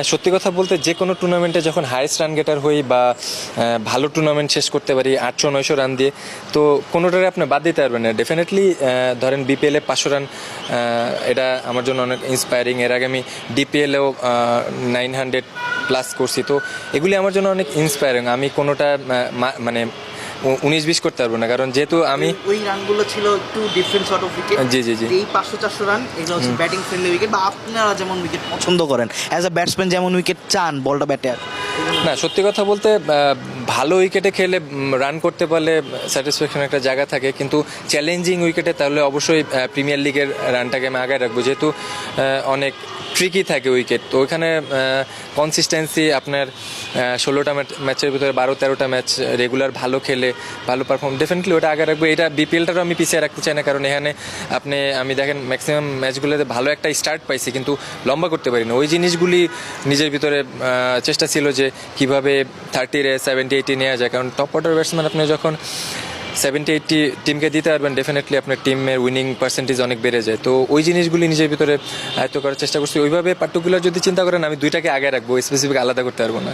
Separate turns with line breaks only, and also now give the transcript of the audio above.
সত্যি কথা বলতে যে কোনো টুর্নামেন্টে যখন হাইয়েস্ট রান গেটার হই বা ভালো টুর্নামেন্ট শেষ করতে পারি 800-900 রান দিয়ে, তো কোনোটারে আপনি বাদ দিতে পারবেন না। ডেফিনেটলি ধরেন বিপিএলে 500 রান, এটা আমার জন্য অনেক ইন্সপায়ারিং। এর আগে আমি ডিপিএলেও 900+ করছি, তো এগুলি আমার জন্য অনেক ইন্সপায়ারিং। আমি কোনোটা মানে 19-20 করতে পারবো না, কারণ যেহেতু আমি
ওই রানগুলো ছিল একটু ডিফারেন্ট সর্ট অফ উইকেট।
জি জি জি
এই 500-400 রান এগুলো হচ্ছে ব্যাটিং ফ্রেন্ডলি উইকেট, বা আপনারা যেমন উইকেট পছন্দ করেন অ্যাজ আ ব্যাটসম্যান, যেমন উইকেট চান বলটা ব্যাটে আর
না। সত্যি কথা বলতে ভালো উইকেটে খেলে রান করতে পারলে স্যাটিসফ্যাকশন একটা জায়গা থাকে, কিন্তু চ্যালেঞ্জিং উইকেটে তাহলে অবশ্যই প্রিমিয়ার লিগের রানটাকে আমি আগায় রাখবো, যেহেতু অনেক ট্রিকি থাকে উইকেট। তো ওইখানে কনসিস্টেন্সি আপনার 16টা ম্যাচের ভিতরে 12-13টা ম্যাচ রেগুলার ভালো খেলে ভালো পারফর্ম, ডেফিনেটলি ওটা আগে রাখবো। এটা বিপিএলটারও আমি পিছিয়ে রাখতে চাই না, কারণ এখানে আমি দেখেন ম্যাক্সিমাম ম্যাচগুলোতে ভালো একটা স্টার্ট পাইছি, কিন্তু লম্বা করতে পারি না। ওই জিনিসগুলি নিজের ভিতরে চেষ্টা ছিল যে কীভাবে 30-রে 70-80 নেওয়া যায়, কারণ টপ অর্ডার ব্যাটসম্যান আপনি যখন 70-80 টিমকে দিতে পারবেন, ডেফিনেটলি আপনার টিমের উইনিং পার্সেন্টেজ অনেক বেড়ে যায়। তো ওই জিনিসগুলি নিজের ভিতরে আয়ত্ত করার চেষ্টা করছি। ওইভাবে পার্টিকুলার যদি চিন্তা করেন, আমি দুইটাকে আগে রাখবো, স্পেসিফিক আলাদা করতে পারবো না।